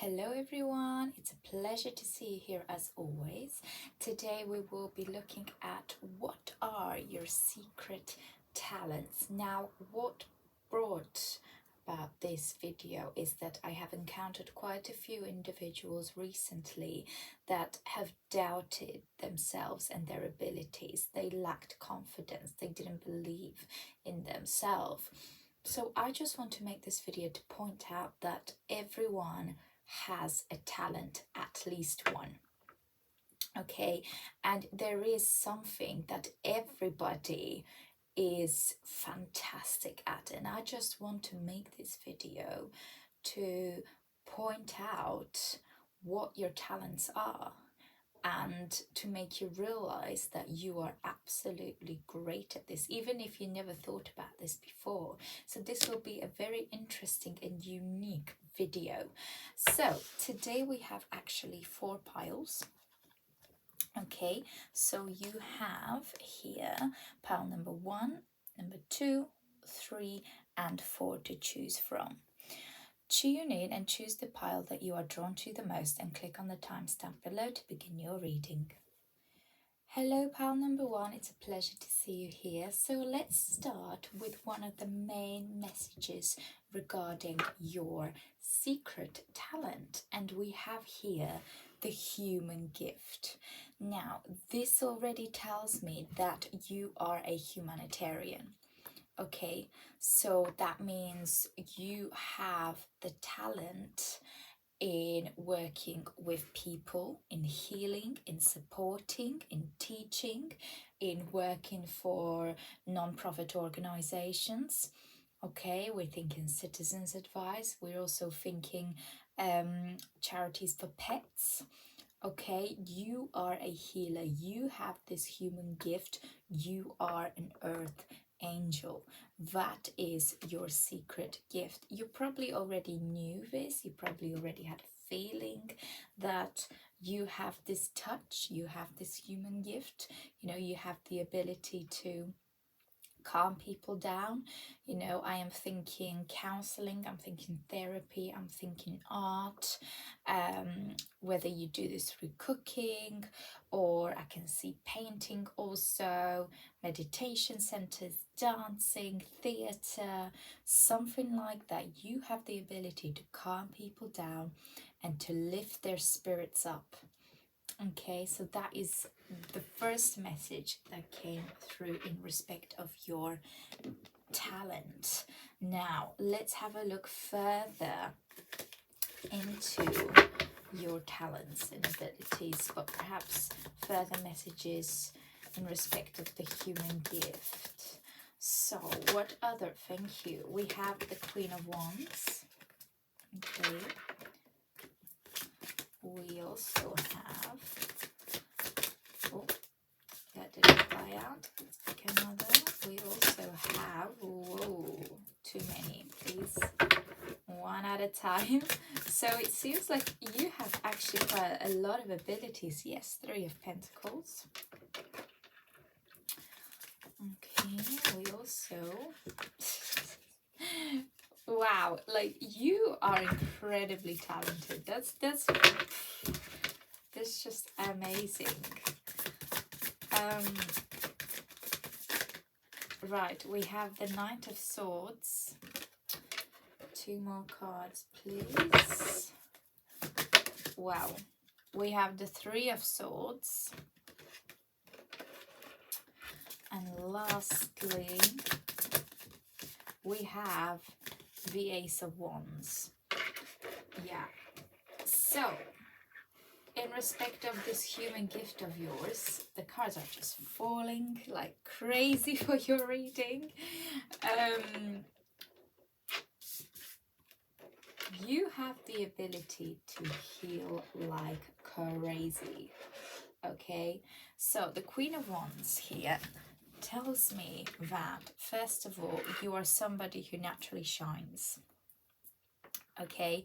Hello everyone, it's a pleasure to see you here as always. Today we will be looking at what are your secret talents. Now, what brought about this video is that I have encountered quite a few individuals recently that have doubted themselves and their abilities. They lacked confidence, they didn't believe in themselves. So I just want to make this video to point out that everyone has a talent, at least one. Okay, and there is something that everybody is fantastic at, and I just want to make this video to point out what your talents are and to make you realize that you are absolutely great at this, even if you never thought about this before. So this will be a very interesting and unique video. So today we have actually 4 piles. Okay, so you have here pile number 1, number 2, 3 and 4 to choose from. Tune in and choose the pile that you are drawn to the most and click on the timestamp below to begin your reading. Hello pile number 1, it's a pleasure to see you here. So let's start with one of the main messages regarding your secret talent, and we have here the human gift. Now this already tells me that you are a humanitarian. Okay, so that means you have the talent in working with people, in healing, in supporting, in teaching, in working for non-profit organizations. Okay, we're thinking citizens advice. We're also thinking charities for pets. Okay, you are a healer. You have this human gift. You are an earth angel. That is your secret gift. You probably already knew this. You probably already had a feeling that you have this touch, you have this human gift. You know, you have the ability to calm people down. You know, I am thinking counseling, I'm thinking therapy, I'm thinking art, whether you do this through cooking, or I can see painting also, meditation centers, dancing, theater, something like that. You have the ability to calm people down and to lift their spirits up. Okay, so that is the first message that came through in respect of your talent. Now, let's have a look further into your talents and abilities, but perhaps further messages in respect of the human gift. So, what other? Thank you. We have the Queen of Wands. Okay. We also have, oh, that didn't fly out. Let's pick another. We also have, whoa, too many, please. One at a time. So it seems like you have actually quite a lot of abilities. Yes, 3 of Pentacles. Okay, we also, wow, like you are incredibly talented. That's just amazing. Right, we have the Knight of Swords. 2 more cards, please. Wow. We have the 3 of Swords. And lastly, we have the Ace of Wands. Yeah. So, in respect of this human gift of yours, the cards are just falling like crazy for your reading. You have the ability to heal like crazy. Okay, so the Queen of Wands here tells me that, first of all, you are somebody who naturally shines. Okay,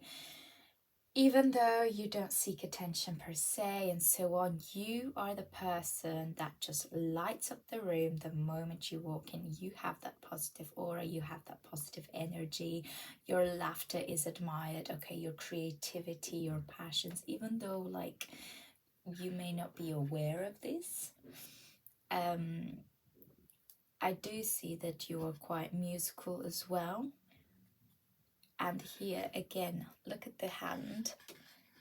even though you don't seek attention per se and so on, you are the person that just lights up the room the moment you walk in. You have that positive aura, you have that positive energy, your laughter is admired, okay, your creativity, your passions, even though like you may not be aware of this. I do see that you are quite musical as well. And here again, look at the hand.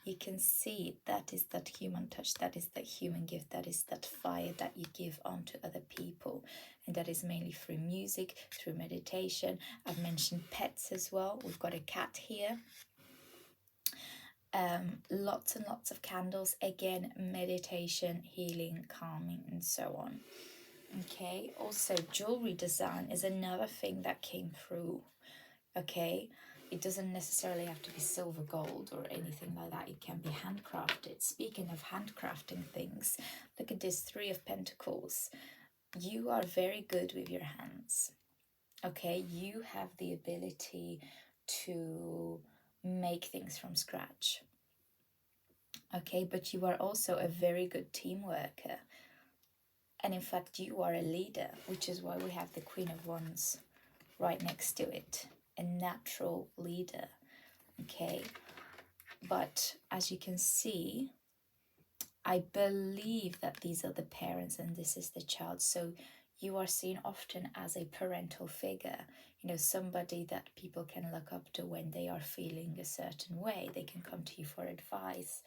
You can see that is that human touch, that is that human gift, that is that fire that you give onto other people. And that is mainly through music, through meditation. I've mentioned pets as well. We've got a cat here. Lots and lots of candles. Again, meditation, healing, calming, and so on. Okay, also jewelry design is another thing that came through. Okay, it doesn't necessarily have to be silver, gold, or anything like that. It can be handcrafted. Speaking of handcrafting things, look at this Three of Pentacles. You are very good with your hands. Okay, you have the ability to make things from scratch. Okay, but you are also a very good team worker. And in fact, you are a leader, which is why we have the Queen of Wands right next to it. A natural leader. Okay, but as you can see, I believe that these are the parents and this is the child. So you are seen often as a parental figure, you know, somebody that people can look up to when they are feeling a certain way. They can come to you for advice.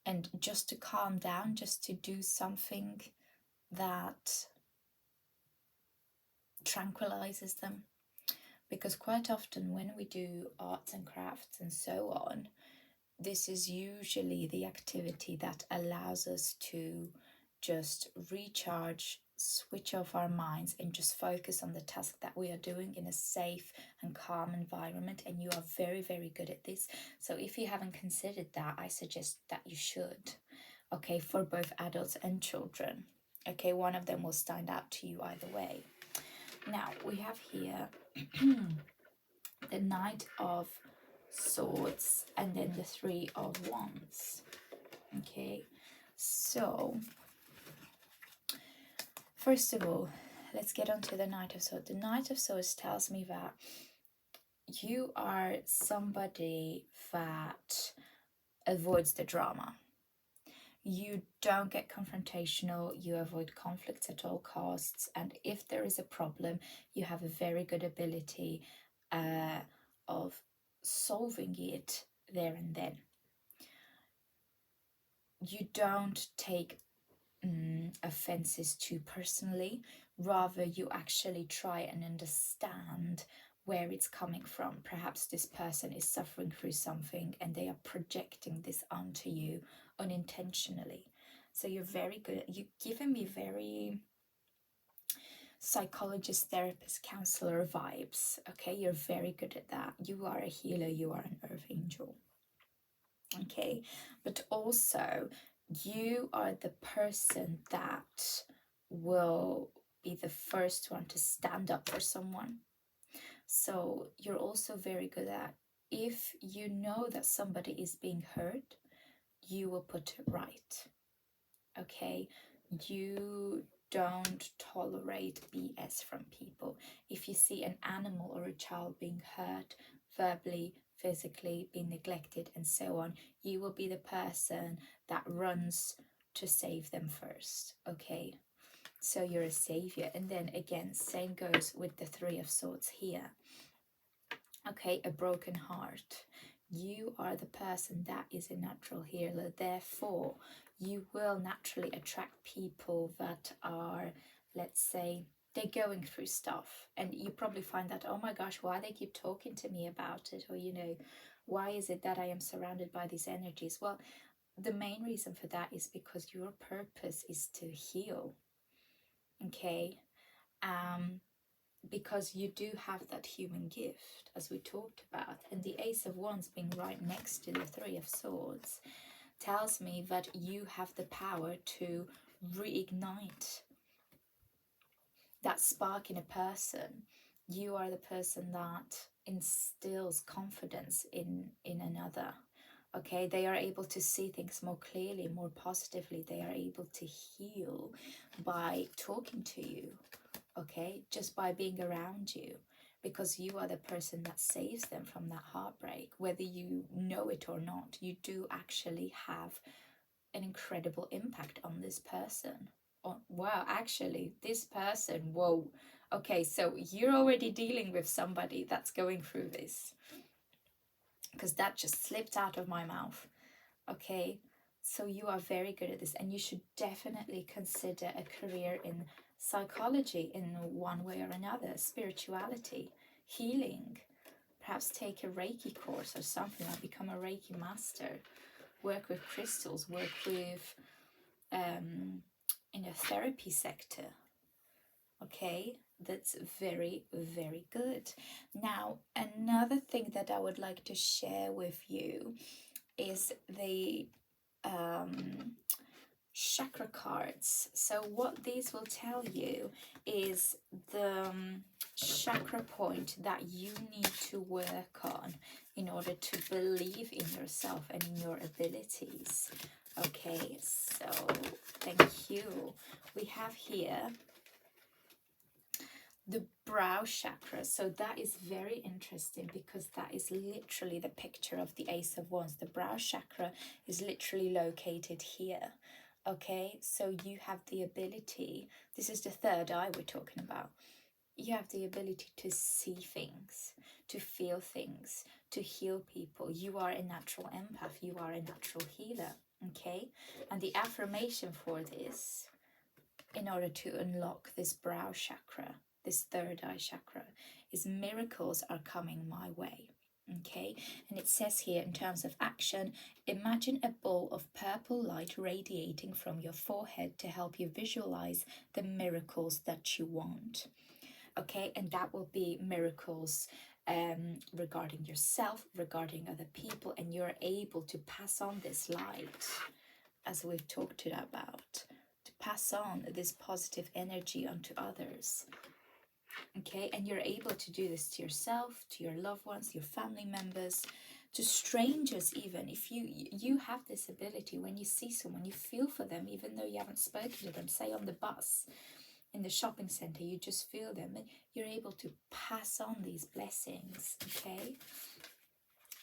And just to calm down, just to do something that tranquilizes them. Because quite often when we do arts and crafts and so on, this is usually the activity that allows us to just recharge, switch off our minds, and just focus on the task that we are doing in a safe and calm environment. And you are very, very good at this. So if you haven't considered that, I suggest that you should. Okay, for both adults and children. Okay, one of them will stand out to you either way. Now we have here the Knight of Swords and then the Three of Wands. Okay, so first of all, let's get on to the Knight of Swords. The Knight of Swords tells me that you are somebody that avoids the drama. You don't get confrontational, you avoid conflicts at all costs, and if there is a problem, you have a very good ability of solving it there and then. You don't take offenses too personally, rather you actually try and understand where it's coming from. Perhaps this person is suffering through something and they are projecting this onto you unintentionally. So you're very good. You're giving me very psychologist, therapist, counselor vibes. Okay, you're very good at that. You are a healer, you are an earth angel. Okay, but also you are the person that will be the first one to stand up for someone. So you're also very good at, if you know that somebody is being hurt, you will put it right. Okay, you don't tolerate BS from people. If you see an animal or a child being hurt verbally, physically, being neglected and so on, you will be the person that runs to save them first. Okay, so you're a savior. And then again, same goes with the Three of Swords here. Okay, a broken heart. You are the person that is a natural healer. Therefore, you will naturally attract people that are, let's say, they're going through stuff. And you probably find that, oh my gosh, why they keep talking to me about it? Or, you know, why is it that I am surrounded by these energies? Well, the main reason for that is because your purpose is to heal. Okay? Because you do have that human gift, as we talked about, and the Ace of Wands being right next to the Three of Swords tells me that you have the power to reignite that spark in a person. You are the person that instills confidence in another. Okay, they are able to see things more clearly, more positively. They are able to heal by talking to you, okay, just by being around you, because you are the person that saves them from that heartbreak. Whether you know it or not, you do actually have an incredible impact on this person. Oh, wow, actually, this person, whoa. Okay, so you're already dealing with somebody that's going through this, because that just slipped out of my mouth. Okay, so you are very good at this, and you should definitely consider a career in psychology in one way or another, spirituality, healing. Perhaps take a Reiki course or something, like become a Reiki master, work with crystals, work with in a therapy sector. Okay, that's very, very good. Now, another thing that I would like to share with you is the chakra cards. So what these will tell you is the chakra point that you need to work on in order to believe in yourself and in your abilities. Okay, so thank you. We have here the brow chakra. So that is very interesting, because that is literally the picture of the Ace of Wands. The brow chakra is literally located here. Okay, so you have the ability, this is the third eye we're talking about. You have the ability to see things, to feel things, to heal people. You are a natural empath, you are a natural healer. Okay, and the affirmation for this, in order to unlock this brow chakra, this third eye chakra, is miracles are coming my way. Okay, and it says here in terms of action, imagine a ball of purple light radiating from your forehead to help you visualize the miracles that you want. Okay, and that will be miracles regarding yourself, regarding other people, and you're able to pass on this light, as we've talked about, to pass on this positive energy onto others. Okay, and you're able to do this to yourself, to your loved ones, your family members, to strangers. Even if you have this ability, when you see someone, you feel for them even though you haven't spoken to them, say on the bus, in the shopping center, you just feel them, and you're able to pass on these blessings. Okay,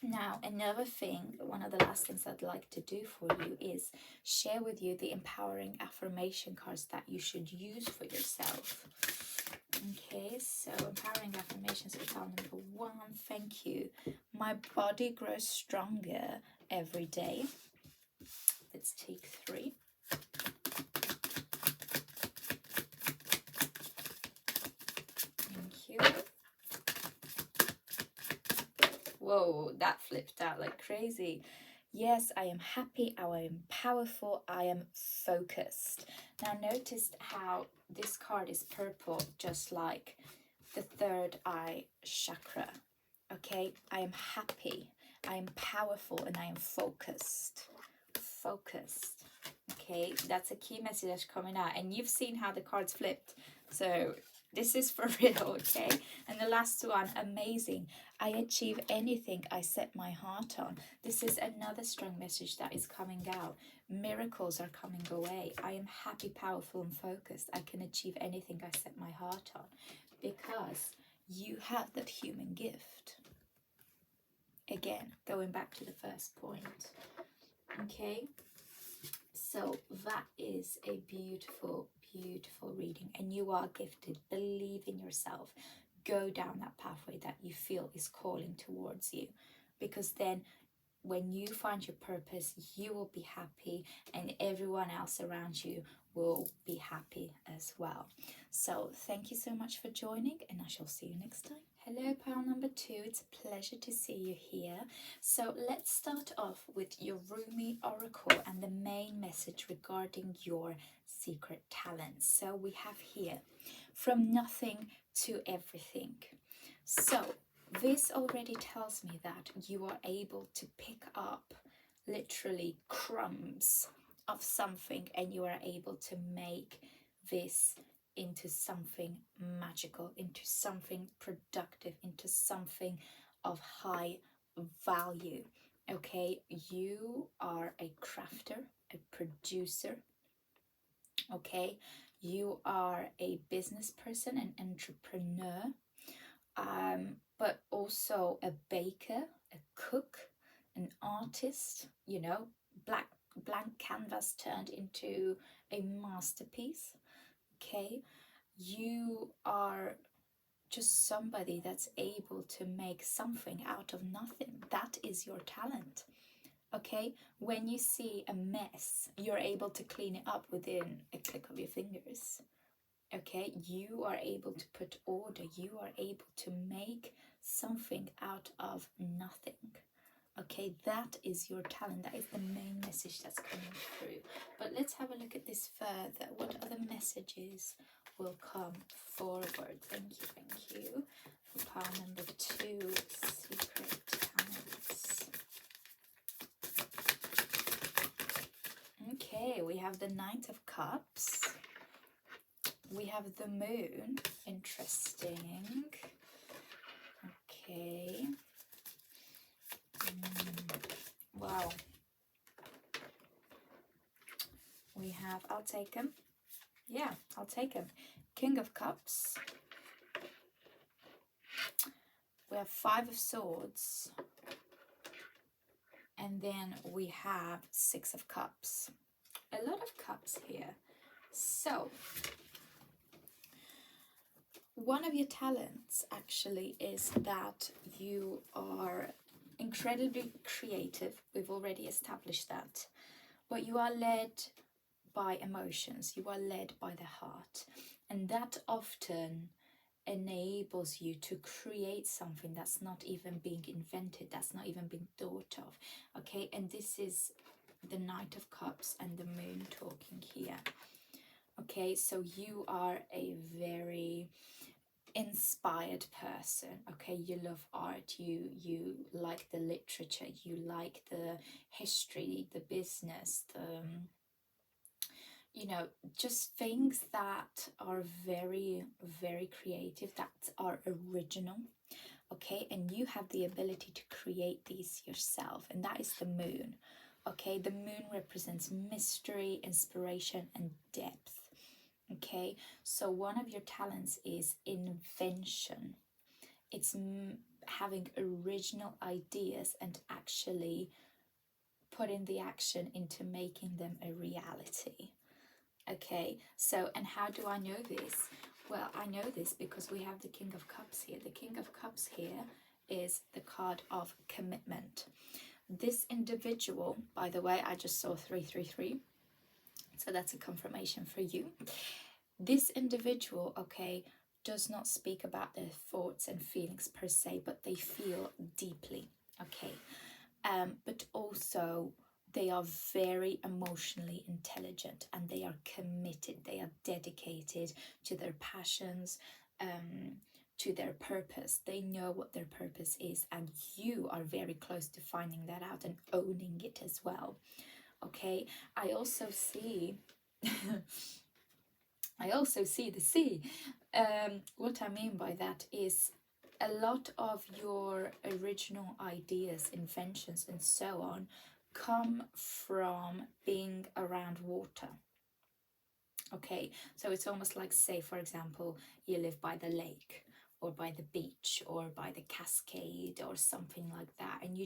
now another thing, one of the last things I'd like to do for you is share with you the empowering affirmation cards that you should use for yourself. Okay, so empowering affirmations for pile number 1. Thank you. My body grows stronger every day. Let's take 3. Thank you. Whoa, that flipped out like crazy. Yes, I am happy, I am powerful, I am focused. Now notice how this card is purple, just like the third eye chakra. Okay, I am happy, I am powerful, and I am focused. Focused. Okay, that's a key message that's coming out, and you've seen how the cards flipped, so this is for real. Okay, and the last one, amazing, I achieve anything I set my heart on. This is another strong message that is coming out. Miracles are coming away. I am happy, powerful, and focused. I can achieve anything I set my heart on, because you have that human gift. Again, going back to the first point. Okay, so that is a beautiful, beautiful reading, and you are gifted. Believe in yourself. Go down that pathway that you feel is calling towards you, because then when you find your purpose, you will be happy, and everyone else around you will be happy as well. So thank you so much for joining, and I shall see you next time. Hello, pile number 2. It's a pleasure to see you here. So let's start off with your Rumi Oracle and the main message regarding your secret talents. So we have here, from nothing to everything. So this already tells me that you are able to pick up literally crumbs of something, and you are able to make this into something magical, into something productive, into something of high value. Okay, you are a crafter, a producer. Okay, you are a business person, an entrepreneur, but also a baker, a cook, an artist, you know, blank canvas turned into a masterpiece. Okay, you are just somebody that's able to make something out of nothing. That is your talent. Okay, when you see a mess, you're able to clean it up within a click of your fingers. Okay, you are able to put order, you are able to make something out of nothing. Okay, that is your talent. That is the main message that's coming through. But let's have a look at this further. What other messages will come forward? Thank you for pile number 2, secret talents. Okay, we have the Knight of Cups. We have the Moon. Interesting. Okay. Wow. We have, I'll take him. Yeah, I'll take him. King of Cups. We have 5 of Swords. And then we have 6 of Cups. A lot of cups here. So, one of your talents actually is that you are incredibly creative. We've already established that. But you are led by emotions. You are led by the heart. And that often enables you to create something that's not even being invented, that's not even being thought of. Okay, and this is the Knight of Cups and the Moon talking here. Okay, so you are a very inspired person. Okay, you love art, you like the literature, you like the history, the business, the you know, just things that are very, very creative, that are original. Okay, and you have the ability to create these yourself, and that is the Moon. Okay, the Moon represents mystery, inspiration, and depth. Okay, so one of your talents is invention. It's having original ideas and actually putting the action into making them a reality. Okay, so, and how do I know this? Well, I know this because we have the King of Cups here. The King of Cups here is the card of commitment. This individual, by the way, I just saw 333. So that's a confirmation for you. This individual, okay, does not speak about their thoughts and feelings per se, but they feel deeply, okay. But also they are very emotionally intelligent and they are committed. They are dedicated to their passions, to their purpose. They know what their purpose is, and you are very close to finding that out and owning it as well. Okay, I also see I also see the sea. What I mean by that is a lot of your original ideas, inventions, and so on come from being around water. Okay, so it's almost like, say, for example, you live by the lake or by the beach or by the cascade or something like that, and you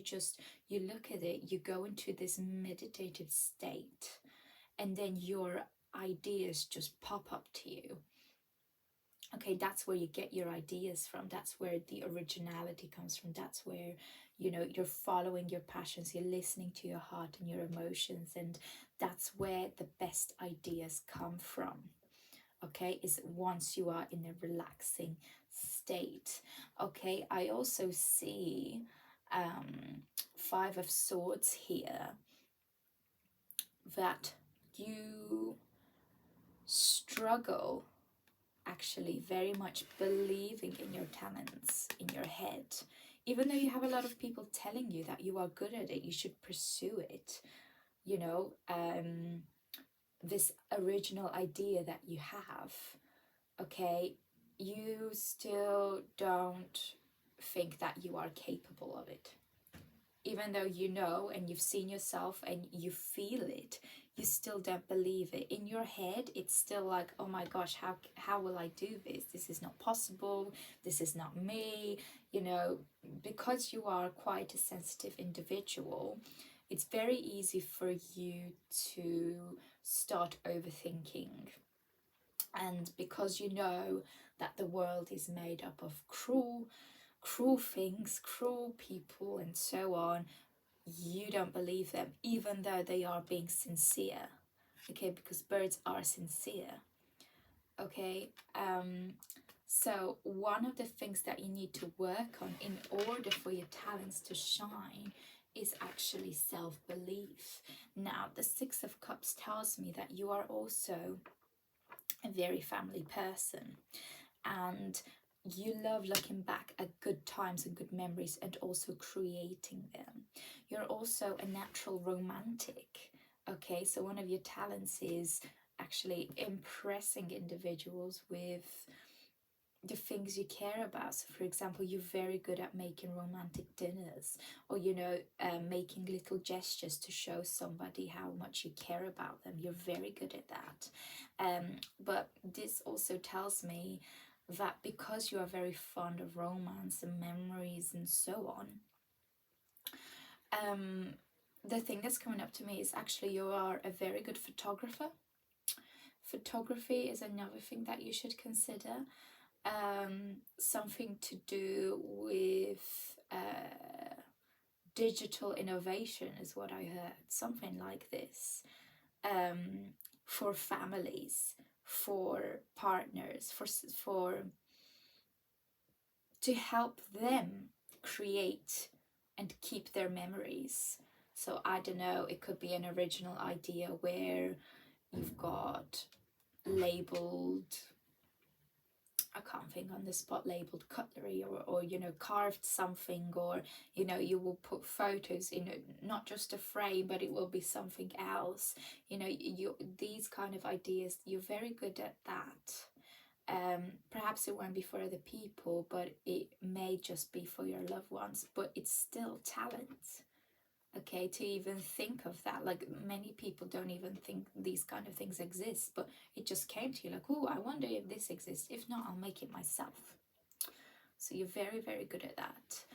look at it, you go into this meditative state, and then your ideas just pop up to you. Okay, that's where you get your ideas from. That's where the originality comes from. That's where, you know, you're following your passions, you're listening to your heart and your emotions, and that's where the best ideas come from. Okay, is once you are in a relaxing state. Okay, I also see 5 of Swords here, that you struggle actually very much believing in your talents in your head, even though you have a lot of people telling you that you are good at it, you should pursue it, you know, this original idea that you have, okay, you still don't think that you are capable of it. Even though you know and you've seen yourself and you feel it, you still don't believe it. In your head, it's still like, oh my gosh, how will I do this? This is not possible. This is not me. You know, because you are quite a sensitive individual, it's very easy for you to start overthinking. And because you know that the world is made up of cruel things, cruel people, and so on, you don't believe them, even though they are being sincere. Okay, because birds are sincere. Okay, so one of the things that you need to work on in order for your talents to shine is actually self-belief. Now, the Six of Cups tells me that you are also a very family person, and you love looking back at good times and good memories and also creating them. You're also a natural romantic. Okay, so one of your talents is actually impressing individuals with the things you care about. So for example, you're very good at making romantic dinners, or making little gestures to show somebody how much you care about them. You're very good at that. But this also tells me that because you are very fond of romance and memories and so on, the thing that's coming up to me is actually you are a very good photographer. Photography is another thing that you should consider. Something to do with digital innovation is what I heard, something like this, for families, for partners, for to help them create and keep their memories. So I don't know, it could be an original idea where you've got labeled, I can't think on the spot, labeled cutlery, or carved something, or you will put photos in it, not just a frame, but it will be something else. These kind of ideas, you're very good at that. Perhaps it won't be for other people, but it may just be for your loved ones, but it's still talent. Okay, to even think of that, like many people don't even think these kind of things exist, but it just came to you like, oh, I wonder if this exists. If not, I'll make it myself. So you're very, very good at that.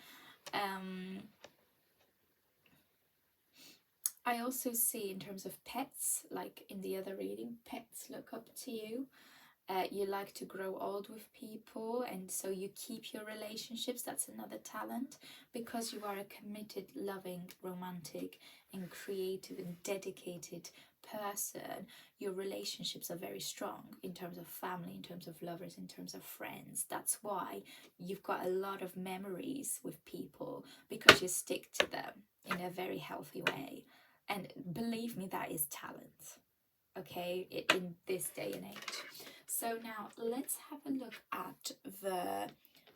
I also see in terms of pets, like in the other reading, pets look up to you. You like to grow old with people, and so you keep your relationships. That's another talent. Because you are a committed, loving, romantic and creative and dedicated person, your relationships are very strong in terms of family, in terms of lovers, in terms of friends. That's why you've got a lot of memories with people, because you stick to them in a very healthy way. And believe me, that is talent, okay, in this day and age. So now let's have a look at the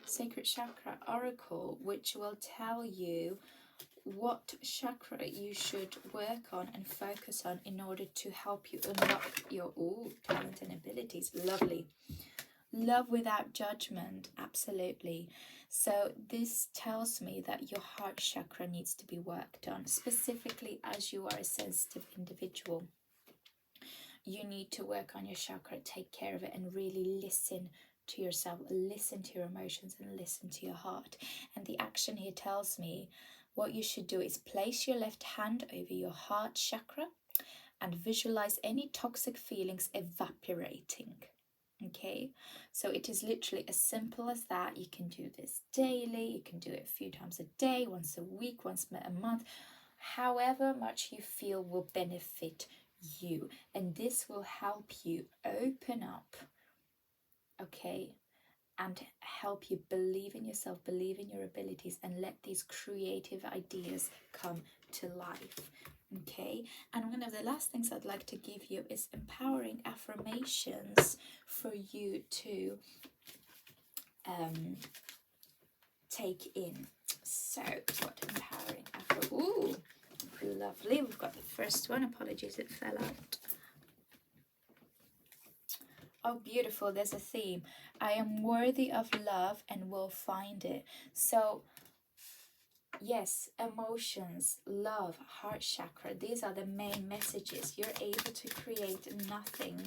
Sacred Chakra Oracle, which will tell you what chakra you should work on and focus on in order to help you unlock your talent and abilities. Lovely. Love without judgment, absolutely. So this tells me that your heart chakra needs to be worked on, specifically as you are a sensitive individual. You need to work on your chakra, take care of it, and really listen to yourself, listen to your emotions, and listen to your heart. And the action here tells me what you should do is place your left hand over your heart chakra and visualize any toxic feelings evaporating. Okay, so it is literally as simple as that. You can do this daily, you can do it a few times a day, once a week, once a month, however much you feel will benefit you, and this will help you open up, okay, and help you believe in yourself, believe in your abilities, and let these creative ideas come to life. Okay, and one of the last things I'd like to give you is empowering affirmations for you to take in. So we've got empowering affirmations. Ooh, lovely. We've got the first one. Apologies, it fell out. Oh, beautiful. There's a theme. I am worthy of love and will find it. So, yes, emotions, love, heart chakra, these are the main messages. You're able to create nothing.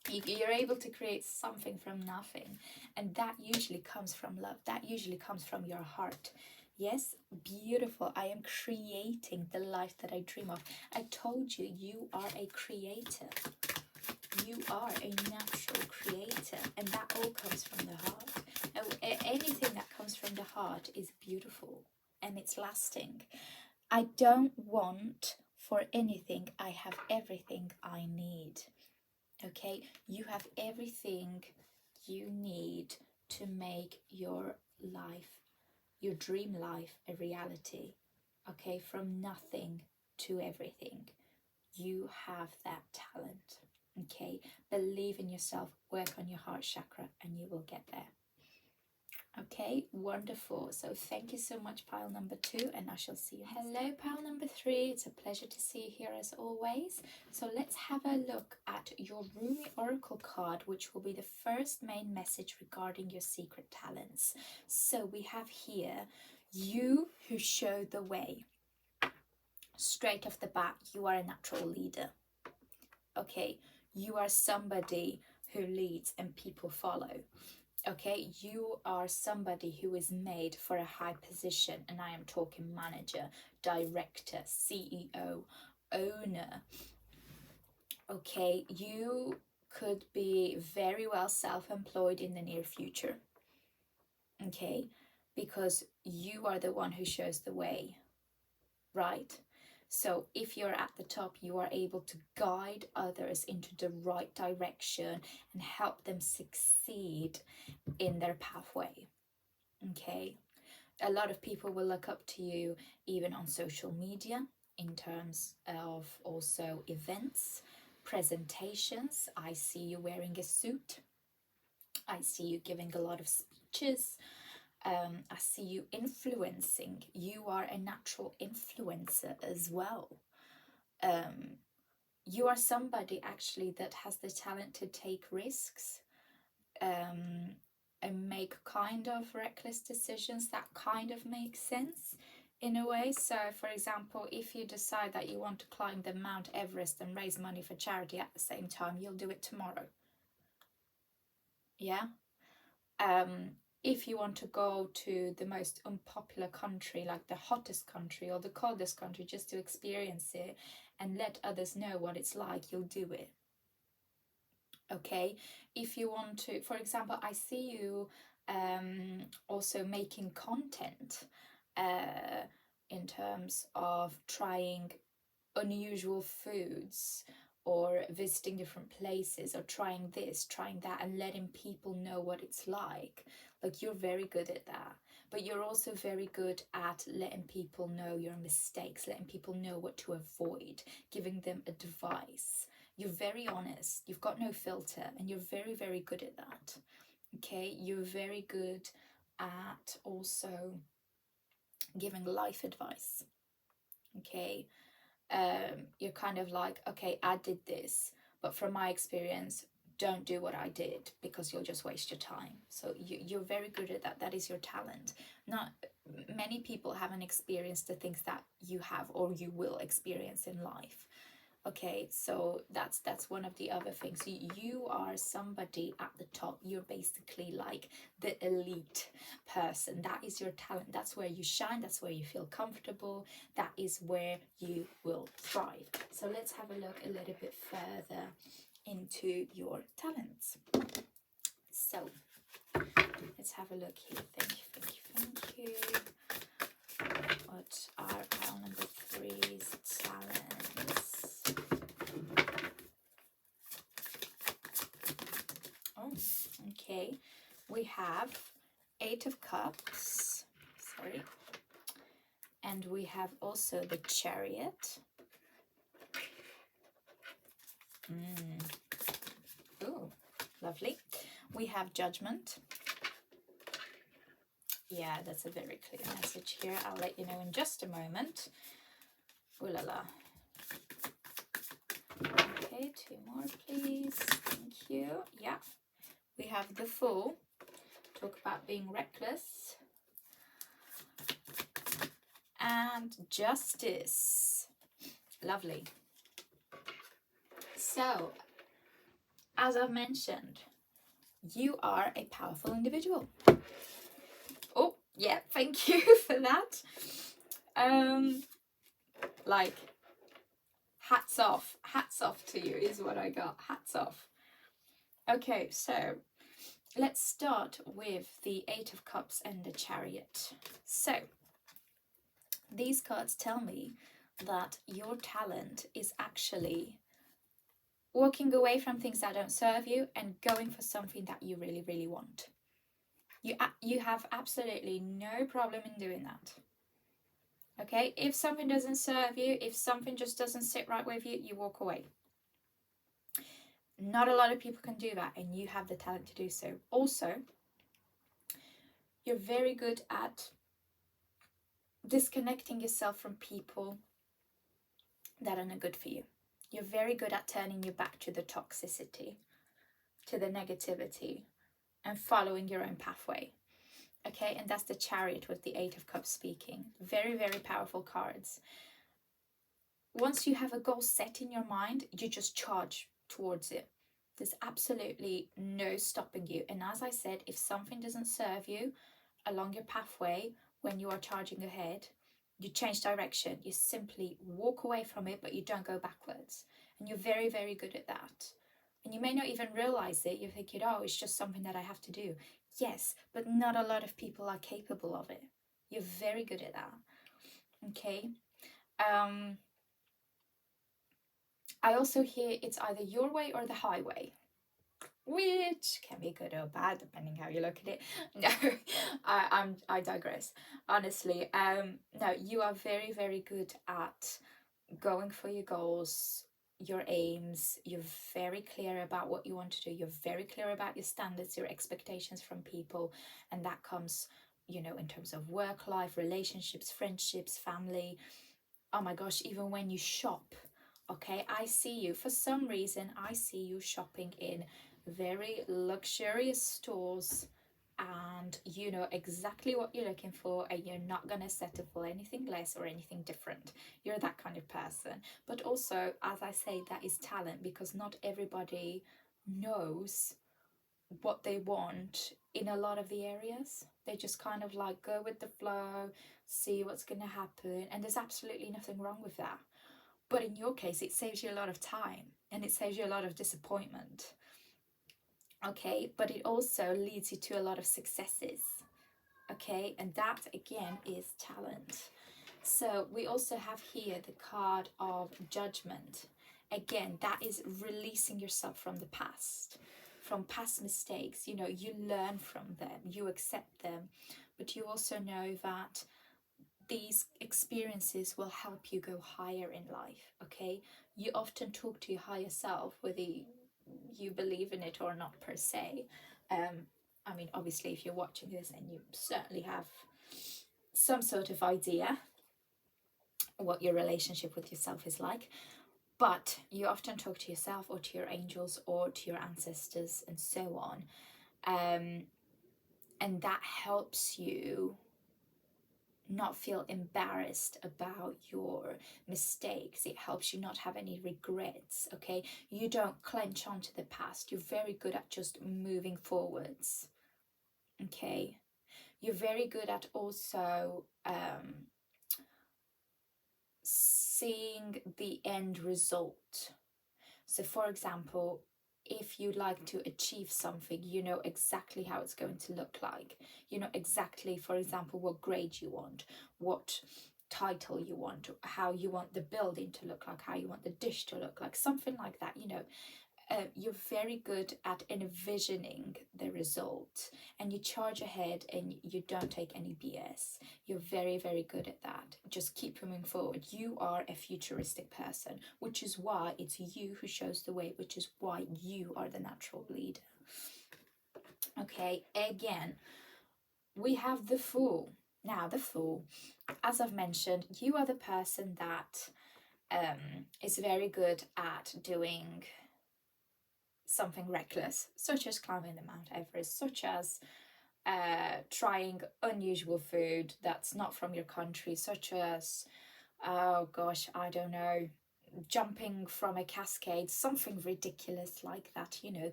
You're able to create something from nothing. And that usually comes from love. That usually comes from your heart. Yes, beautiful. I am creating the life that I dream of. I told you, you are a creator. You are a natural creator, and that all comes from the heart. Anything that comes from the heart is beautiful and it's lasting. I don't want for anything. I have everything I need. Okay, you have everything you need to make your life, your dream life, a reality. Okay, from nothing to everything. You have that talent. Okay, believe in yourself, work on your heart chakra, and you will get there. Okay, wonderful. So thank you so much, pile number 2, and I shall see you. Hello, pile number 3. It's a pleasure to see you here as always. So let's have a look at your Rumi Oracle card, which will be the first main message regarding your secret talents. So we have here, you who show the way. Straight off the bat, you are a natural leader. Okay, you are somebody who leads and people follow. Okay, you are somebody who is made for a high position, and I am talking manager, director, CEO, owner. Okay, you could be very well self-employed in the near future. Okay, because you are the one who shows the way, right? So if you're at the top, you are able to guide others into the right direction and help them succeed in their pathway. Okay, a lot of people will look up to you even on social media in terms of also events, presentations. I see you wearing a suit. I see you giving a lot of speeches. I see you influencing. You are a natural influencer as well. You are somebody actually that has the talent to take risks and make kind of reckless decisions that kind of make sense in a way. So for example, if you decide that you want to climb the Mount Everest and raise money for charity at the same time, you'll do it tomorrow. Yeah. If you want to go to the most unpopular country, like the hottest country or the coldest country, just to experience it and let others know what it's like, you'll do it. Okay, if you want to, for example, I see you also making content in terms of trying unusual foods or visiting different places or trying this, trying that, and letting people know what it's like. Like, you're very good at that. But you're also very good at letting people know your mistakes, letting people know what to avoid, giving them advice. You're very honest, you've got no filter, and you're very, very good at that. Okay, you're very good at also giving life advice. Okay, you're kind of like, okay, I did this, but from my experience, don't do what I did because you'll just waste your time. So you're very good at that. That is your talent. Not many people haven't experienced the things that you have or you will experience in life. Okay, so that's one of the other things. You are somebody at the top. You're basically like the elite person. That is your talent. That's where you shine. That's where you feel comfortable. That is where you will thrive. So let's have a look a little bit further into your talents. So let's have a look here. Thank you, thank you, thank you. What are pile number 3's talents? Oh, okay. We have 8 of Cups. Sorry. And we have also the Chariot. Oh, lovely. We have Judgment. Yeah, that's a very clear message here. I'll let you know in just a moment. Ooh la la. Okay, 2 more, please. Thank you. Yeah, we have the Fool. Talk about being reckless. And Justice. Lovely. So, as I've mentioned, you are a powerful individual. Oh, yeah, thank you for that. Like, hats off to you is what I got. Hats off. Okay, so let's start with the 8 of Cups and the Chariot. So these cards tell me that your talent is actually walking away from things that don't serve you and going for something that you really, really want. You have absolutely no problem in doing that. Okay, if something doesn't serve you, if something just doesn't sit right with you, you walk away. Not a lot of people can do that, and you have the talent to do so. Also, you're very good at disconnecting yourself from people that are not good for you. You're very good at turning your back to the toxicity, to the negativity, and following your own pathway. Okay, and that's the Chariot with the 8 of Cups speaking. Very, very powerful cards. Once you have a goal set in your mind, you just charge towards it. There's absolutely no stopping you. And as I said, if something doesn't serve you along your pathway when you are charging ahead, you change direction. You simply walk away from it, but you don't go backwards. And you're very, very good at that. And you may not even realize it. You're thinking, oh, it's just something that I have to do. Yes, but not a lot of people are capable of it. You're very good at that. Okay. I also hear it's either your way or the highway, which can be good or bad depending how you look at it. No, I digress. Honestly, no, you are very, very good at going for your goals, your aims. You're very clear about what you want to do. You're very clear about your standards, your expectations from people, and that comes, you know, in terms of work life, relationships, friendships, family. Oh my gosh, even when you shop. Okay, I see you. For some reason, I see you shopping in very luxurious stores, and you know exactly what you're looking for, and you're not going to settle for anything less or anything different. You're that kind of person. But also, as I say, that is talent, because not everybody knows what they want in a lot of the areas. They just kind of like go with the flow, see what's going to happen, and there's absolutely nothing wrong with that. But in your case, it saves you a lot of time and it saves you a lot of disappointment. Okay, but it also leads you to a lot of successes. Okay, and that again is talent. So we also have here the card of Judgment. Again, that is releasing yourself from the past, from past mistakes. You know, you learn from them, you accept them, but you also know that these experiences will help you go higher in life. Okay, you often talk to your higher self, whether you believe in it or not per se. I mean, obviously if you're watching this, and you certainly have some sort of idea what your relationship with yourself is like, but you often talk to yourself or to your angels or to your ancestors and so on, and that helps you not feel embarrassed about your mistakes. It helps you not have any regrets. Okay, you don't clench onto the past. You're very good at just moving forwards. Okay, you're very good at also seeing the end result. So for example, if you like to achieve something, you know exactly how it's going to look like. You know exactly, for example, what grade you want, what title you want, how you want the building to look like, how you want the dish to look like, something like that. You know, you're very good at envisioning the result, and you charge ahead and you don't take any BS. You're very, very good at that. Just keep moving forward. You are a futuristic person, which is why it's you who shows the way, which is why you are the natural leader. Okay, again, we have the Fool. Now, the Fool, as I've mentioned, you are the person that is very good at doing something reckless, such as climbing the Mount Everest, such as trying unusual food that's not from your country, such as, oh gosh, I don't know, jumping from a cascade, something ridiculous like that, you know.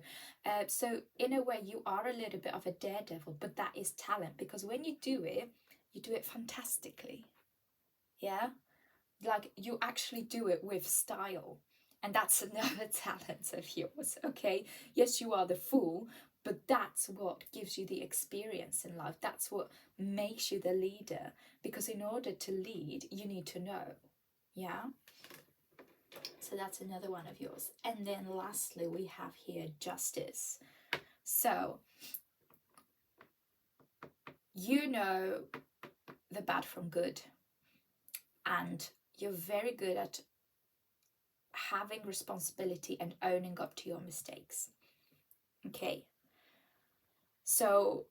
So in a way, you are a little bit of a daredevil, but that is talent, because when you do it fantastically. Yeah, like you actually do it with style, and that's another talent of yours. Okay, yes, you are the fool, but that's what gives you the experience in life. That's what makes you the leader, because in order to lead you need to know. Yeah, so that's another one of yours. And then lastly we have here justice. So you know the bad from good, and you're very good at having responsibility and owning up to your mistakes. Okay, so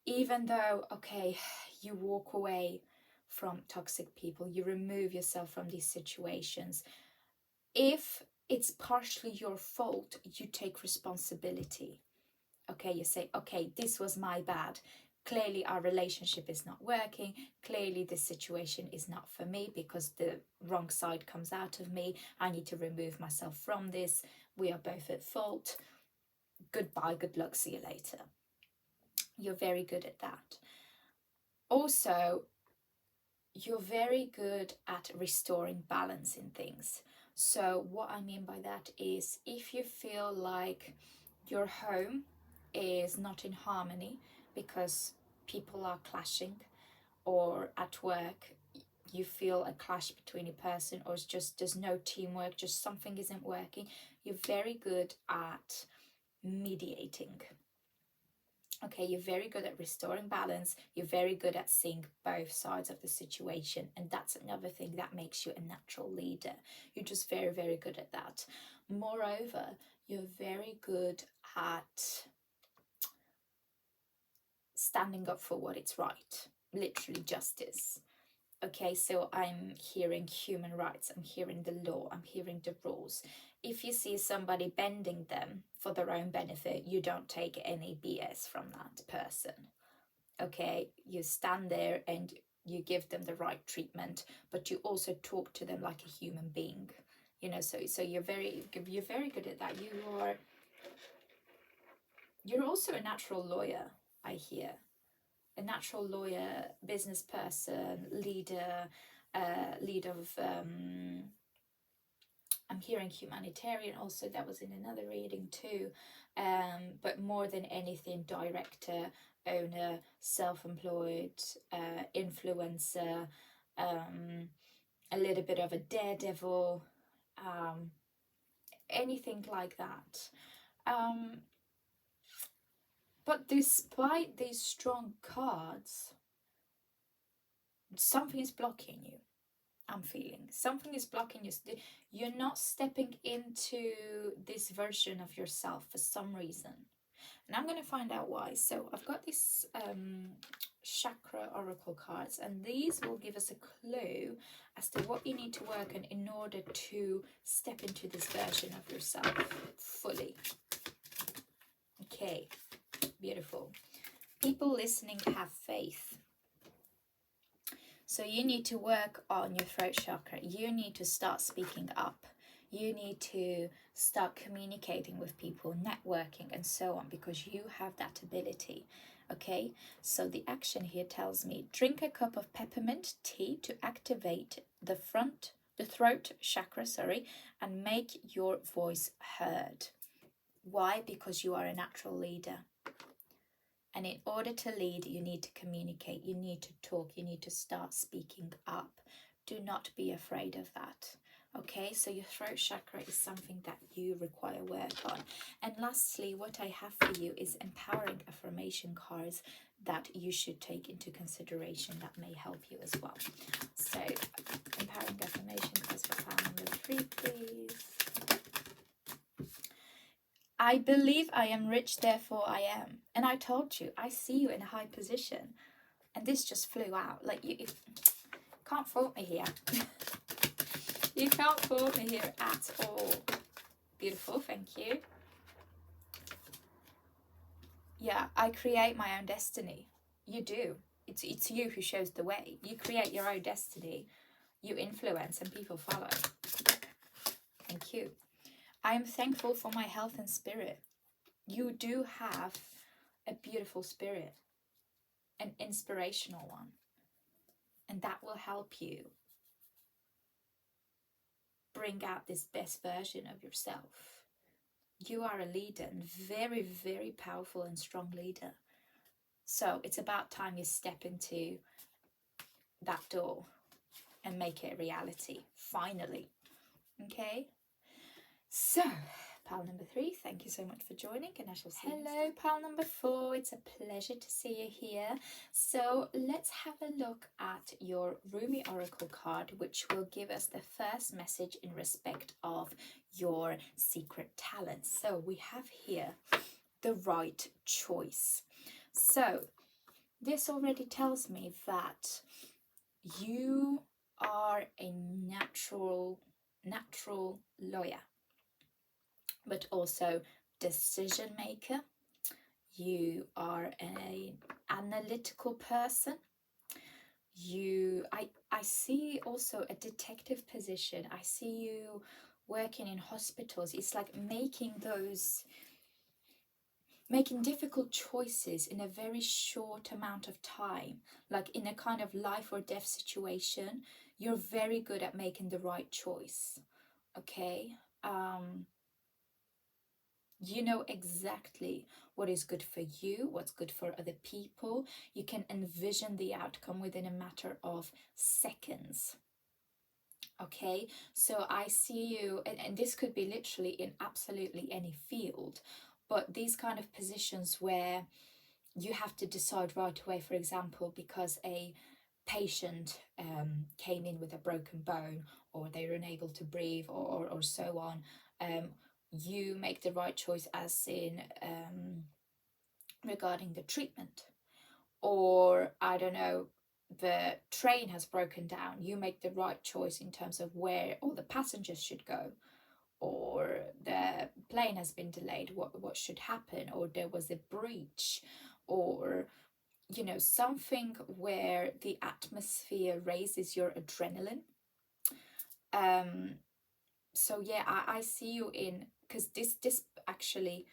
even though, okay, you walk away from toxic people, you remove yourself from these situations, if it's partially your fault, you take responsibility. Okay, you say, okay, this was my bad. Clearly our relationship is not working. Clearly this situation is not for me because the wrong side comes out of me. I need to remove myself from this. We are both at fault. Goodbye, good luck, see you later. You're very good at that. Also, you're very good at restoring balance in things. So what I mean by that is, if you feel like your home is not in harmony because people are clashing, or at work you feel a clash between a person, or it's just there's no teamwork, just something isn't working, you're very good at mediating. Okay, you're very good at restoring balance. You're very good at seeing both sides of the situation. And that's another thing that makes you a natural leader. You're just very, very good at that. Moreover, you're very good at standing up for what is right. Literally justice. Okay, so I'm hearing human rights, I'm hearing the law, I'm hearing the rules. If you see somebody bending them for their own benefit, you don't take any BS from that person. Okay, you stand there and you give them the right treatment, but you also talk to them like a human being. You know, so you're very good at that. You're also a natural lawyer, I hear. A natural lawyer, business person, leader, leader of, I'm hearing humanitarian also, that was in another reading too, but more than anything, director, owner, self-employed, influencer, a little bit of a daredevil, anything like that. But despite these strong cards, something is blocking you. I'm feeling something is blocking you. You're not stepping into this version of yourself for some reason, and I'm going to find out why. So I've got these chakra oracle cards, and these will give us a clue as to what you need to work on in order to step into this version of yourself fully. Okay, beautiful. People listening, have faith. So you need to work on your throat chakra. You need to start speaking up. You need to start communicating with people, networking and so on, because you have that ability. Okay, so the action here tells me, drink a cup of peppermint tea to activate the throat chakra, and make your voice heard. Why? Because you are a natural leader. And in order to lead, you need to communicate, you need to talk, you need to start speaking up. Do not be afraid of that. Okay, so your throat chakra is something that you require work on. And lastly, what I have for you is empowering affirmation cards that you should take into consideration that may help you as well. So, empowering affirmation cards for file number 3, please. I believe I am rich, therefore I am. And I told you, I see you in a high position. And this just flew out. Like, you can't fault me here. You can't fool me here at all. Beautiful, thank you. Yeah, I create my own destiny. You do. It's you who shows the way. You create your own destiny. You influence and people follow. Thank you. I am thankful for my health and spirit. You do have a beautiful spirit, an inspirational one, and that will help you bring out this best version of yourself. You are a leader, and very, very powerful and strong leader. So it's about time you step into that door and make it a reality, finally. Okay? So, pal number 3, thank you so much for joining, and I shall see you. Hello, pal number 4. It's a pleasure to see you here. So let's have a look at your Rumi Oracle card, which will give us the first message in respect of your secret talents. So we have here the right choice. So this already tells me that you are a natural lawyer, but also decision maker. You are an analytical person. I see also a detective position. I see you working in hospitals. It's like making difficult choices in a very short amount of time, like in a kind of life or death situation. You're very good at making the right choice. Okay. You know exactly what is good for you, what's good for other people. You can envision the outcome within a matter of seconds. Okay, so I see you, and this could be literally in absolutely any field, but these kind of positions where you have to decide right away, for example, because a patient came in with a broken bone, or they were unable to breathe, or so on. You make the right choice, as in regarding the treatment. Or I don't know, the train has broken down, you make the right choice in terms of where all the passengers should go. Or the plane has been delayed, what should happen. Or there was a breach, or you know, something where the atmosphere raises your adrenaline. So yeah, I see you in, because this actually,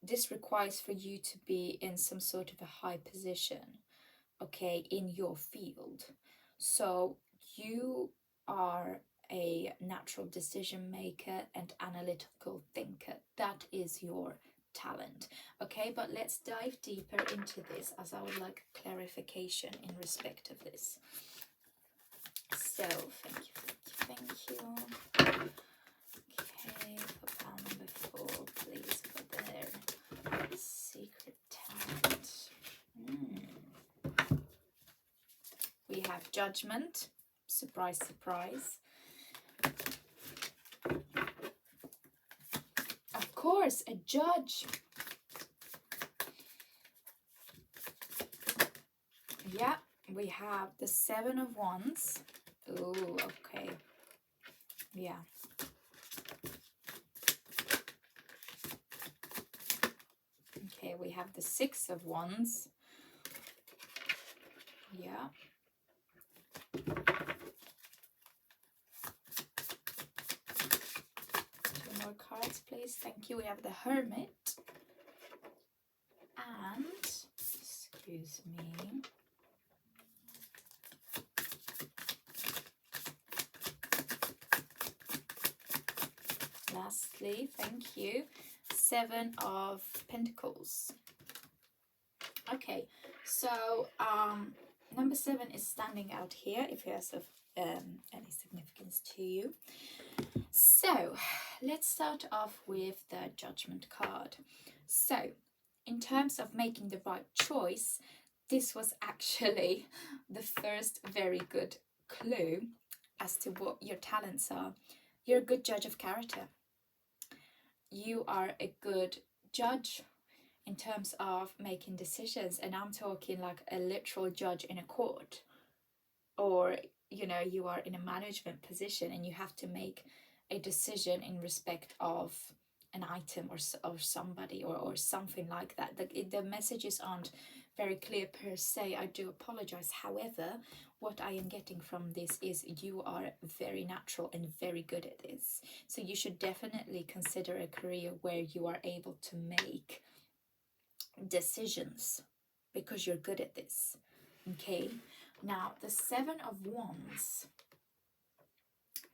this requires for you to be in some sort of a high position, okay, in your field. So you are a natural decision maker and analytical thinker. That is your talent. Okay, but let's dive deeper into this, as I would like clarification in respect of this. So thank you. Okay, for pal number 4, please, for their secret talent. We have judgment. Surprise, surprise. Of course, a judge. Yeah, we have the 7 of Wands. Oh, okay. Yeah. Okay, we have the 6 of Wands. Yeah. More cards, please. Thank you. We have the Hermit. And, excuse me, lastly, thank you, 7 of Pentacles. Okay, so number 7 is standing out here, if it has any significance to you. So let's start off with the Judgment card. So in terms of making the right choice, this was actually the first very good clue as to what your talents are. You're a good judge of character. You are a good judge in terms of making decisions, and I'm talking like a literal judge in a court, or you know, you are in a management position and you have to make a decision in respect of an item or somebody or something like that. The messages aren't very clear per se. I do apologize. However, what I am getting from this is you are very natural and very good at this. So you should definitely consider a career where you are able to make decisions because you're good at this. Okay, now the Seven of Wands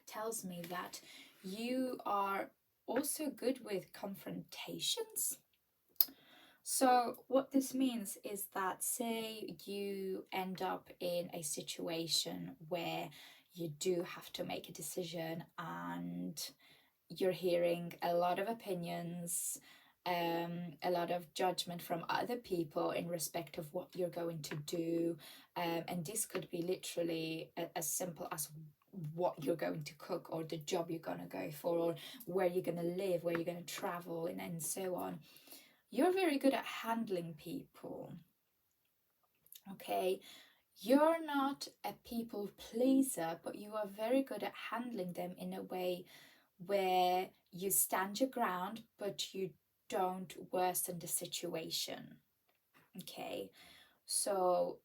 tells me that you are also good with confrontations. So what this means is that, say you end up in a situation where you do have to make a decision and you're hearing a lot of opinions, a lot of judgment from other people in respect of what you're going to do, and this could be literally as simple as what you're going to cook, or the job you're going to go for, or where you're going to live, where you're going to travel, and so on. You're very good at handling people. Okay, you're not a people pleaser, but you are very good at handling them in a way where you stand your ground, but you don't worsen the situation. Okay, so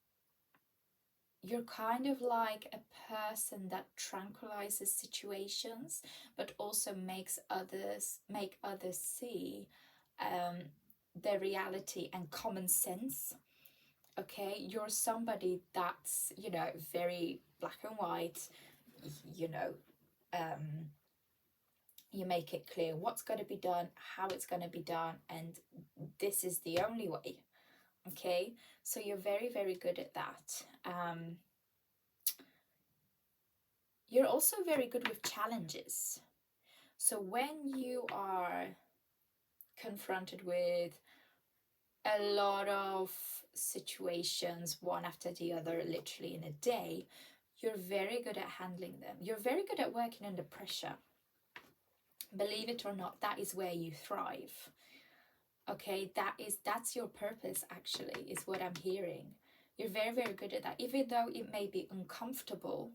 you're kind of like a person that tranquilizes situations, but also make others see the reality and common sense. Okay, you're somebody that's, you know, very black and white. You know, you make it clear what's going to be done, how it's going to be done, and this is the only way. Okay, so you're very, very good at that. You're also very good with challenges. So when you are confronted with a lot of situations, one after the other, literally in a day, you're very good at handling them. You're very good at working under pressure. Believe it or not, that is where you thrive. Okay, that's your purpose, actually, is what I'm hearing. You're very, very good at that. Even though it may be uncomfortable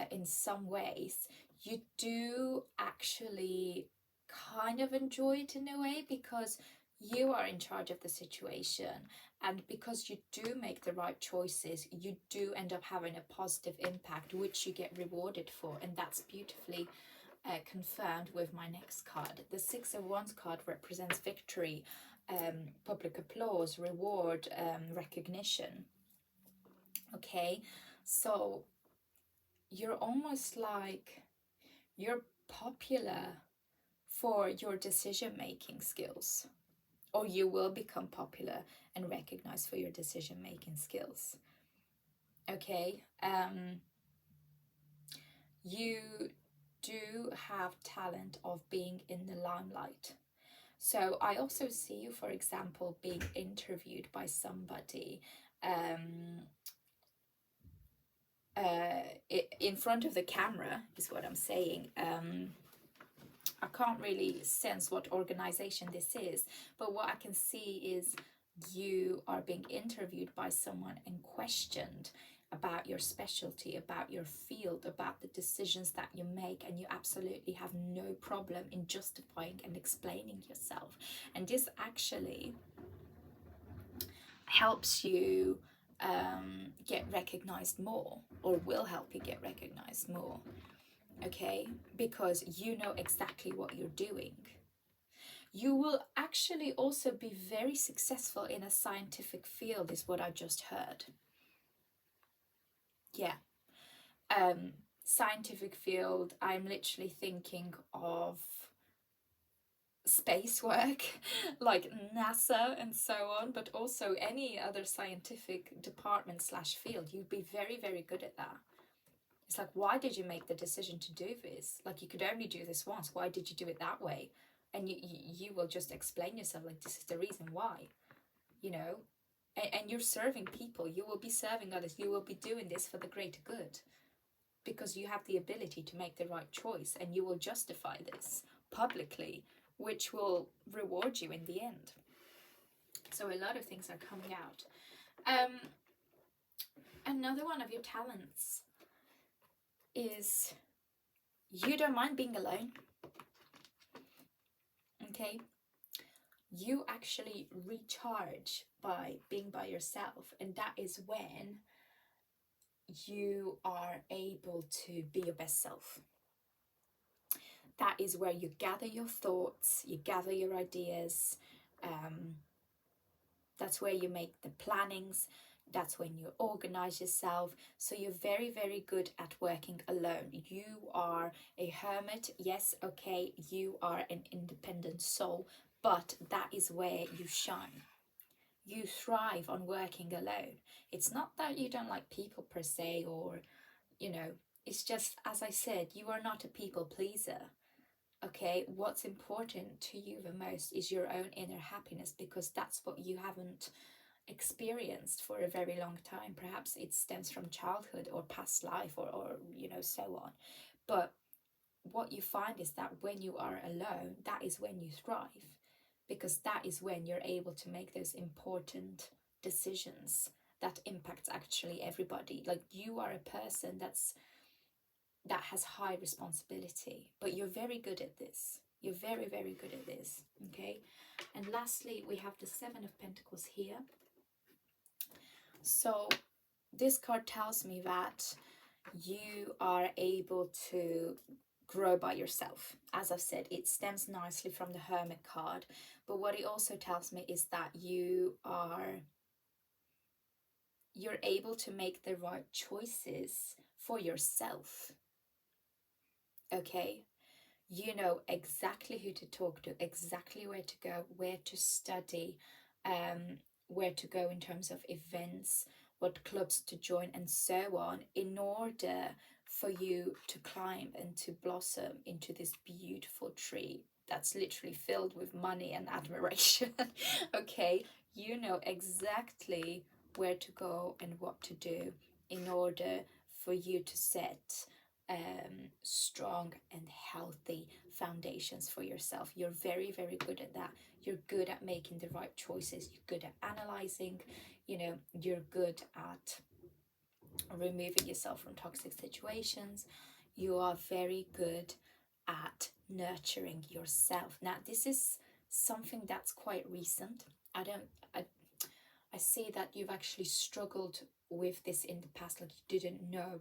in some ways, you do actually kind of enjoy it in a way, because you are in charge of the situation, and because you do make the right choices, you do end up having a positive impact, which you get rewarded for. And that's beautifully confirmed with my next card. The Six of Wands card represents victory, public applause, reward, recognition. Okay, so you're almost like you're popular for your decision-making skills, or you will become popular and recognized for your decision-making skills. Okay, you do have talent of being in the limelight. So I also see you, for example, being interviewed by somebody in front of the camera, is what I'm saying. I can't really sense what organization this is, but what I can see is you are being interviewed by someone and questioned about your specialty, about your field, about the decisions that you make, and you absolutely have no problem in justifying and explaining yourself. And this actually helps you get recognized more, or will help you get recognized more. Okay, because you know exactly what you're doing. You will actually also be very successful in a scientific field, is what I just heard. Yeah. Scientific field, I'm literally thinking of space work, like NASA and so on, but also any other scientific department slash field. You'd be very, very good at that. It's like, why did you make the decision to do this? Like, you could only do this once. Why did you do it that way? And you will just explain yourself, like, this is the reason why, you know? And you're serving people. You will be serving others. You will be doing this for the greater good, because you have the ability to make the right choice, and you will justify this publicly, which will reward you in the end. So a lot of things are coming out. Another one of your talents is you don't mind being alone. Okay, you actually recharge by being by yourself, and that is when you are able to be your best self. That is where you gather your thoughts, you gather your ideas. That's where you make the plannings. That's when you organize yourself. So you're very, very good at working alone. You are a hermit. Yes, okay, you are an independent soul, but that is where you shine. You thrive on working alone. It's not that you don't like people per se, or, you know, it's just, as I said, you are not a people pleaser. Okay, what's important to you the most is your own inner happiness, because that's what you haven't experienced for a very long time. Perhaps it stems from childhood or past life, or so on. But what you find is that when you are alone, that is when you thrive, because that is when you're able to make those important decisions that impact actually everybody. Like, you are a person that has high responsibility, but you're very good at this. You're very, very good at this. Okay, and lastly, we have the Seven of Pentacles here. So this card tells me that you are able to grow by yourself. As I've said, it stems nicely from the Hermit card, but what it also tells me is that you're able to make the right choices for yourself. Okay, you know exactly who to talk to, exactly where to go, where to study, where to go in terms of events, what clubs to join, and so on, in order for you to climb and to blossom into this beautiful tree that's literally filled with money and admiration. Okay, you know exactly where to go and what to do in order for you to set strong and healthy foundations for yourself. You're very, very good at that. You're good at making the right choices. You're good at analyzing. You're good at removing yourself from toxic situations. You are very good at nurturing yourself. Now, this is something that's quite recent. I see that you've actually struggled with this in the past, like you didn't know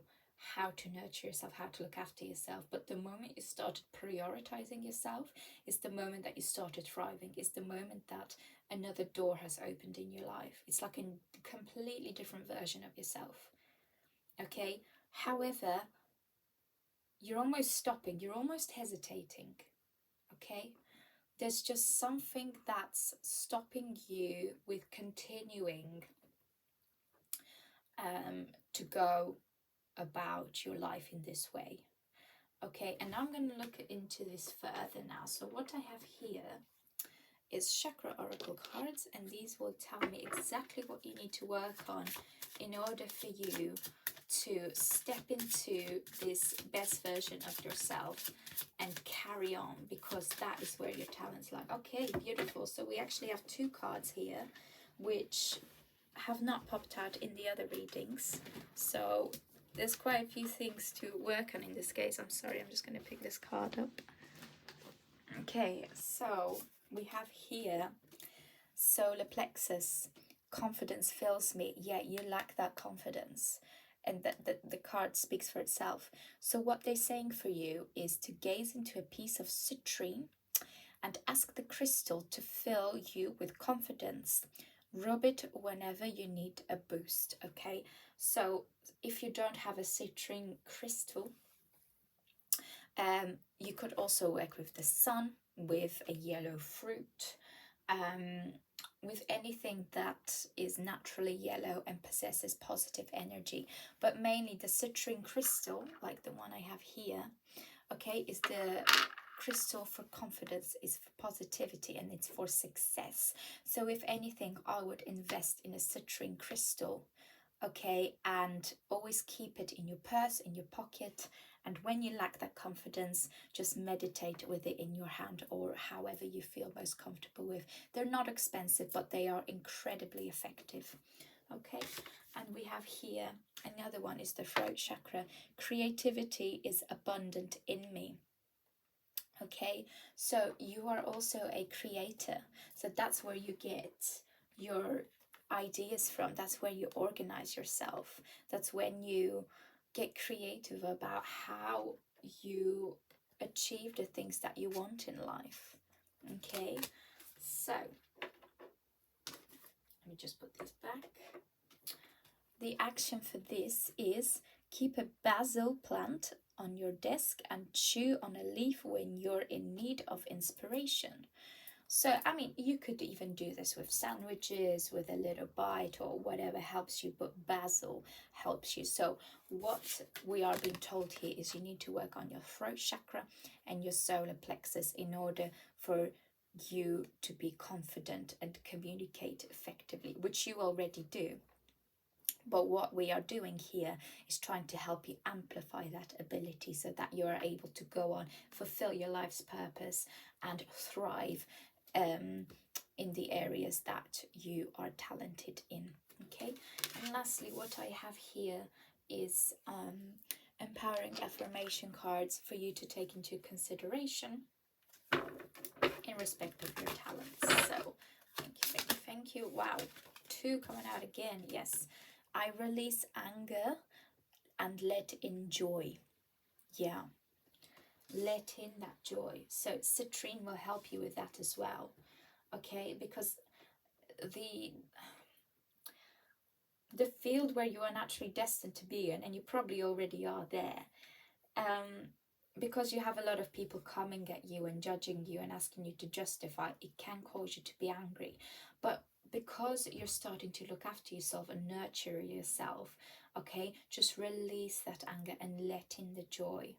how to nurture yourself, how to look after yourself. But the moment you started prioritizing yourself is the moment that you started thriving. It's the moment that another door has opened in your life. It's like a completely different version of yourself. Okay, however, you're almost stopping, you're almost hesitating. Okay, there's just something that's stopping you with continuing to go about your life in this way. Okay, and I'm going to look into this further now. So what I have here is Chakra Oracle cards, and these will tell me exactly what you need to work on in order for you to step into this best version of yourself and carry on, because that is where your talents lie. Okay, beautiful. So we actually have two cards here which have not popped out in the other readings, so there's quite a few things to work on in this case. I'm sorry, I'm just going to pick this card up. Okay, so we have here solar plexus. Confidence fills me. Yeah, you lack that confidence, and the card speaks for itself. So what they're saying for you is to gaze into a piece of citrine and ask the crystal to fill you with confidence. Rub it whenever you need a boost. Okay, so if you don't have a citrine crystal, you could also work with the sun, with a yellow fruit, with anything that is naturally yellow and possesses positive energy. But mainly the citrine crystal, like the one I have here, okay, is the crystal for confidence, is for positivity, and it's for success. So if anything, I would invest in a citrine crystal. Okay, and always keep it in your purse, in your pocket, and when you lack that confidence, just meditate with it in your hand, or however you feel most comfortable with. They're not expensive, but they are incredibly effective. Okay, And we have here another one is the throat chakra. Creativity is abundant in me. Okay, so you are also a creator. So that's where you get your ideas from. That's where you organize yourself. That's when you get creative about how you achieve the things that you want in life. Okay, so let me just put this back. The action for this is keep a basil plant on your desk and chew on a leaf when you're in need of inspiration. So, I mean, you could even do this with sandwiches, with a little bite or whatever helps you, but basil helps you. So, what we are being told here is you need to work on your throat chakra and your solar plexus in order for you to be confident and communicate effectively, which you already do. But what we are doing here is trying to help you amplify that ability so that you are able to go on, fulfill your life's purpose and thrive in the areas that you are talented in. Okay, and lastly, what I have here is empowering affirmation cards for you to take into consideration in respect of your talents. So thank you, thank you, thank you. Wow, 2 coming out again. Yes, I release anger and let in joy. Yeah, let in that joy. So citrine will help you with that as well. Okay, because the field where you are naturally destined to be in, and you probably already are there, because you have a lot of people coming at you and judging you and asking you to justify, it can cause you to be angry. But because you're starting to look after yourself and nurture yourself, okay, just release that anger and let in the joy.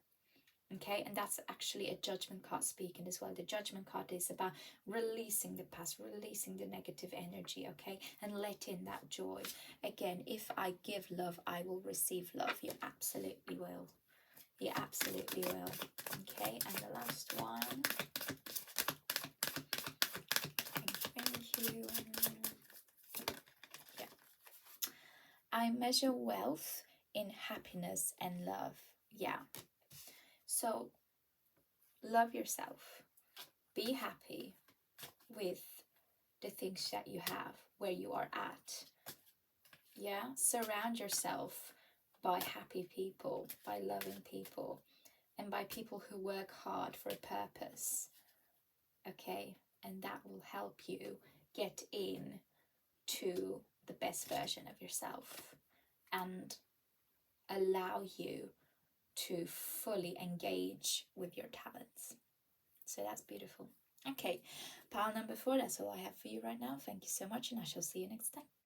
Okay, and that's actually a judgment card speaking as well. The judgment card is about releasing the past, releasing the negative energy, okay, and let in that joy. Again, if I give love, I will receive love. You absolutely will. You absolutely will. Okay, and the last one. Thank you. Yeah. I measure wealth in happiness and love. Yeah. So love yourself. Be happy with the things that you have, where you are at. Yeah. Surround yourself by happy people, by loving people, and by people who work hard for a purpose. Okay, and that will help you get in to the best version of yourself and allow you to fully engage with your talents. So that's beautiful. Okay, pile number 4, that's all I have for you right now. Thank you so much, and I shall see you next time.